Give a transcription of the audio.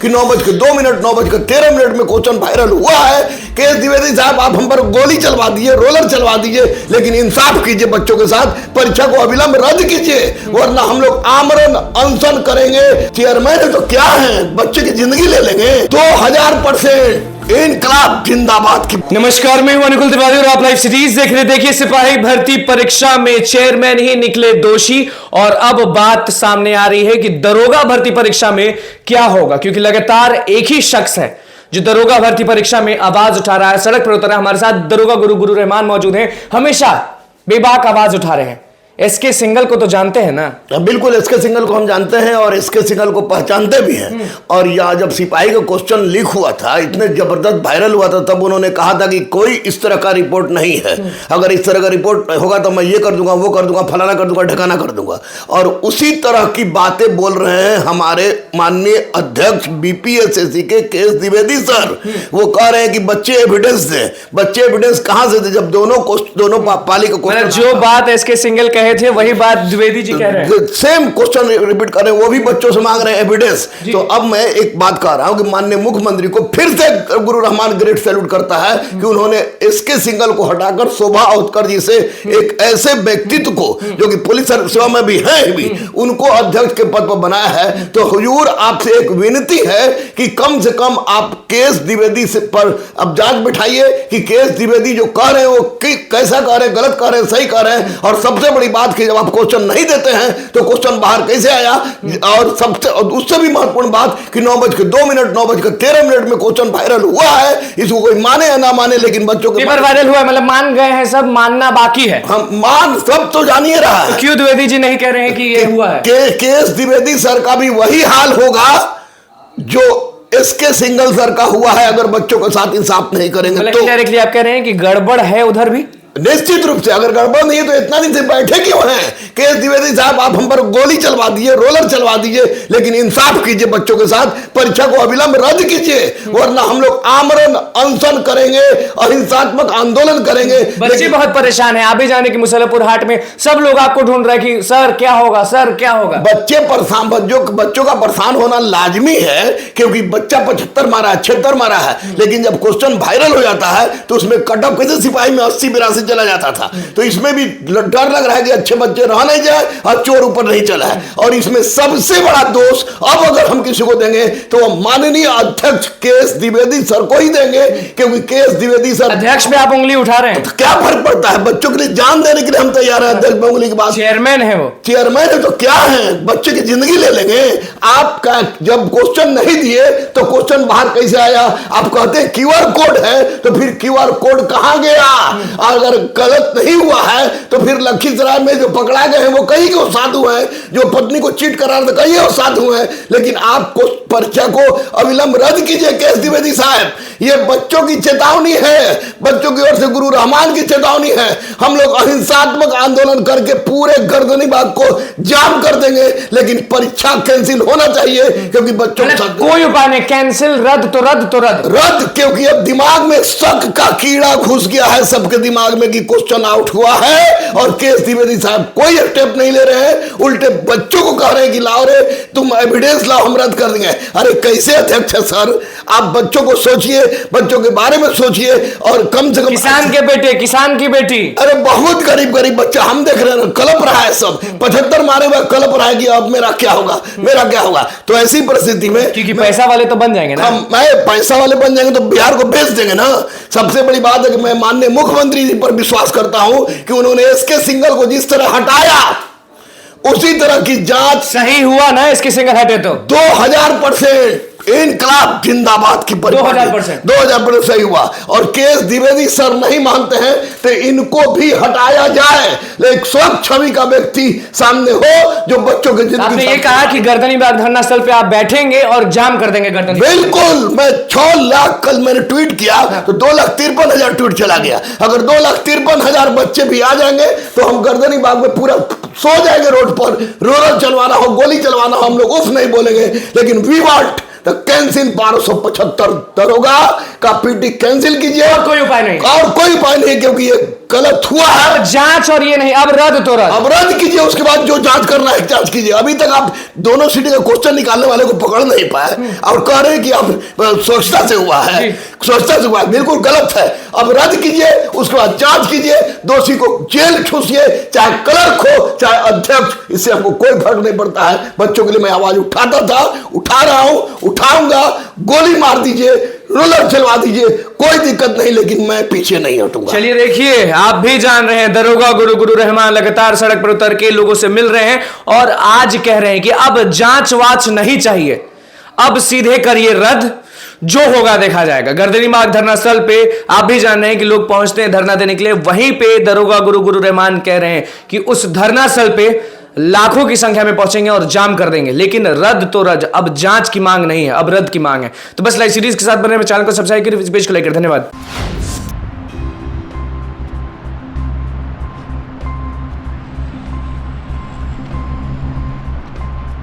कि 9:02 9:13 में question viral हुआ है। केएस द्विवेदी साहब, आप हम पर गोली चलवा दीजिए, रोलर चलवा दीजिए, लेकिन इंसाफ कीजिए बच्चों के साथ, परीक्षा को अविलंब रद्द कीजिए, वरना हम लोग आमरण अनशन करेंगे। चेयरमैन तो क्या है, बच्चे की जिंदगी ले लेंगे। 2000% इनकलाब जिंदाबाद की। नमस्कार, मैं हूं अनुकुल तिवारी और आप लाइव सीरीज देख रहे। देखिए, सिपाही भर्ती परीक्षा में चेयरमैन ही निकले दोषी और अब बात सामने आ रही है कि दरोगा भर्ती परीक्षा में क्या होगा, क्योंकि लगातार एक ही शख्स है जो दरोगा भर्ती परीक्षा में आवाज उठा रहा है, सड़क पर उतरा है। हमारे साथ दरोगा गुरु रहमान मौजूद हैं, हमेशा बेबाक आवाज उठा रहे हैं। एसके सिंघल को तो जानते हैं ना? बिल्कुल, एसके सिंघल को हम जानते हैं और एसके सिंघल को पहचानते भी हैं। और यह जब सिपाही का क्वेश्चन लीक हुआ था, इतने जबरदस्त वायरल हुआ था, तब उन्होंने कहा था कि कोई इस तरह का रिपोर्ट नहीं है, अगर इस तरह का रिपोर्ट होगा तो मैं ये कर दूंगा, वो कर दूंगा, फलाना कर दूंगा, ढकाना कर दूंगा। और उसी तरह की बातें बोल रहे हैं हमारे माननीय अध्यक्ष बीपीएससी के केएस द्विवेदी सर। वो कह रहे हैं कि बच्चे एविडेंस दें। बच्चे एविडेंस कहां से थे जब दोनों पाली का क्वेश्चन, जो बात एसके सिंघल कहे थे वही बात द्विवेदी जी कह रहे हैं, सेम क्वेश्चन रिपीट कर रहे हैं। वो भी बच्चों से मांग रहे हैं एविडेंस। तो अब मैं एक बात कह रहा हूं कि माननीय मुख्यमंत्री को फिर से गुरु रहमान ग्रेट सैल्यूट करता है कि उन्होंने एसके सिंघल को हटाकर शोभा औतकर जी से एक ऐसे व्यक्तित्व को जो कि पुलिस सेवा में भी है भी, उनको अध्यक्ष के पद पर बनाया है। तो हुजूर, आपसे एक विनती है कि कम से कम आप केएस द्विवेदी से पर अब जांच बिठाइए कि केएस द्विवेदी जो कह रहे हैं वो कैसा कह रहे हैं, गलत कह रहे हैं, सही कह रहे हैं। और सबसे बड़ी बात कि जब आप क्वेश्चन नहीं देते हैं तो क्वेश्चन बाहर कैसे आया। और सबसे उससे भी महत्वपूर्ण बात कि 9:02 9:13 में क्वेश्चन वायरल हुआ है। इसको कोई माने या ना माने, लेकिन बच्चों के पेपर वायरल हुआ, मतलब मान गए हैं सब, मानना बाकी है। हम मान सब तो जान ही रहा है, तो क्यों द्विवेदी जी नहीं कह रहे हैं कि ये हुआ है? केएस द्विवेदी सर का भी वही हाल होगा जो एसके सिंघल सर का हुआ है अगर बच्चों के साथ इंसाफ नहीं करेंगे तो। डायरेक्टली आप कह रहे हैं कि गड़बड़ है उधर भी? निश्चित रूप से, अगर गड़बड़ नहीं है तो इतना दिन से बैठे क्यों हैं? केएस द्विवेदी साहब, आप हम पर गोली चलवा दीजिए, रोलर चलवा दीजिए, लेकिन इंसाफ कीजिए बच्चों के साथ, परीक्षा को अविलंब रद्द कीजिए, वरना हम लोग आमरण अनशन करेंगे, अहिंसात्मक आंदोलन करेंगे। बच्चे बहुत परेशान हैं। आप भी जाने कि मुसल्लपुर हाट में सब लोग आपको ढूंढ रहे हैं कि सर क्या होगा, सर क्या होगा। बच्चे परेशान, बच्चों का परेशान होना लाजमी है, क्योंकि बच्चा 75 मारा है, 76 मारा है, लेकिन जब क्वेश्चन वायरल हो जाता है तो उसमें कट ऑफ कैसे सिपाही में 80-82 चला जाता था। तो इसमें भी डर लग रहा है कि अच्छे बच्चे रह नहीं जाए और चोर ऊपर नहीं चला है। और इसमें सबसे बड़ा दोष अब अगर हम किसी को देंगे तो माननीय अध्यक्ष केएस द्विवेदी सर को ही देंगे, क्योंकि केएस द्विवेदी सर अध्यक्ष पे आप उंगली उठा रहे हैं। तो क्या फर्क पड़ता है, बच्चों के लिए जान देने के लिए हम तैयार हैं। अध्यक्ष उंगली की बात, चेयरमैन है वो, चेयरमैन है तो क्या है, बच्चे की जिंदगी ले लेंगे। आपका जब क्वेश्चन नहीं दिए तो क्वेश्चन बाहर कैसे आया? आप कहते हैं क्यूआर कोड है, तो फिर क्यूआर कोड कहां गया? अगर गलत नहीं हुआ है तो फिर लखीसराय में जो पकड़ा गए हैं वो कहीं के साधु हैं, जो पत्नी को चीट करा रहे थे कहीं वो साधु हैं। लेकिन आपको परीक्षा को अविलंब रद्द कीजिए केएस द्विवेदी साहब। ये बच्चों की चेतावनी है, बच्चों की ओर से गुरु रहमान की चेतावनी है। हम लोग अहिंसात्मक आंदोलन करके पूरे गर्दनी बाग को जाम कर देंगे, लेकिन परीक्षा कैंसिल होना चाहिए, क्योंकि बच्चों के साथ कोई उपाय नहीं। कैंसिल, रद्द तो रद्द तो रद्द, क्योंकि अब दिमाग में शक का कीड़ा घुस गया है सबके दिमाग में कि क्वेश्चन आउट हुआ है। और केएस द्विवेदी साहब कोई स्टेप नहीं ले रहे हैं, उल्टे बच्चों को कह रहे हैं कि लाओ रे, तुम एविडेंस लाओ, हम रद्द कर देंगे। अरे कैसे अध्यक्ष है सर? आप बच्चों को सोचिए, बच्चों के बारे में सोचिए। और कम से कम किसान के बेटे, किसान की बेटी, अरे बहुत गरीब बच्चा हम देख रहे हैं, कलप रहा है सब, 75 मारे हुए कलप रहा है कि अब मेरा क्या होगा, मेरा क्या होगा। तो ऐसी परिस्थिति में, क्योंकि पैसा वाले तो बन जाएंगे ना, मैं पैसा वाले बन जाएंगे तो बिहार को बेच देंगे ना। सबसे बड़ी बात है कि मैं माननीय मुख्यमंत्री जी पर विश्वास करता हूं कि उन्होंने एसके सिंघल को जिस तरह हटाया उसी तरह की जांच सही हुआ ना। इसके सिंघल हटे तो 2000% इनकलाब जिंदाबाद की 2000% सही हुआ। और केएस द्विवेदी सर नहीं मानते हैं तो इनको भी हटाया जाए, लेकिन स्वच्छ छवि का व्यक्ति सामने हो जो बच्चों के जिंदगी। आपने ये कहा कि गर्दनी बाग धरना स्थल पे आप बैठेंगे और जाम कर देंगे गर्दनी। बिल्कुल, मैं 6 लाख कल मैंने ट्वीट किया तो 2,53,000 ट्वीट चला गया। अगर 2,53,000 बच्चे भी आ जाएंगे तो हम गर्दनी बाग में पूरा सो जाएंगे रोड पर। रोलर चलवाना हो, गोली चलवाना हो, हम लोग उफ नहीं बोलेंगे, लेकिन वी वांट द कैंसिल 1275 दरोगा का पीटी कैंसिल कीजिए। और कोई उपाय नहीं, और कोई उपाय नहीं, क्योंकि ये गलत हुआ है। जांच और ये नहीं, अब रद्द तो रद्द। अब रद्द कीजिए, उसके बाद जो जांच करना है जांच कीजिए। अभी तक आप दोनों सिटी का क्वेश्चन निकालने वाले को पकड़ नहीं पाए और कह रहे हैं कि आप स्वच्छता से हुआ है, स्वच्छता से हुआ है। बिल्कुल गलत है। अब रद्द कीजिए, उसके बाद जांच कीजिए, दोषी को जेल ठूसिए, चाहे क्लर्क हो चाहे अध्यक्ष, इससे हमको कोई फर्क नहीं पड़ता है। बच्चों के लिए मैं आवाज उठाता था, उठा रहा हूं, उठाऊंगा। गोली मार दीजिए, रोलर चलवा दीजिए, कोई दिक्कत नहीं, लेकिन मैं पीछे नहीं हटूंगा। चलिए देखिए, आप भी जान रहे हैं दरोगा गुरु रहमान लगातार सड़क पर उतर के लोगों से मिल रहे हैं और आज कह रहे हैं कि अब जांच वाच नहीं चाहिए, अब सीधे करिए रद्द, जो होगा देखा जाएगा। गर्दनीबाग धरना स्थल पे आप भी जान रहे हैं कि लोग पहुंचते हैं धरना देने के लिए। वहीं पे दरोगा गुरु रहमान कह रहे हैं कि उस धरना स्थल पे लाखों की संख्या में पहुंचेंगे और जाम कर देंगे, लेकिन रद्द तो रद्द, अब जांच की मांग नहीं है, अब रद्द की मांग है। तो बस लाइव सीरीज के साथ बने चैनल को सब्सक्राइब करिए, पेज को लाइक करिए। धन्यवाद।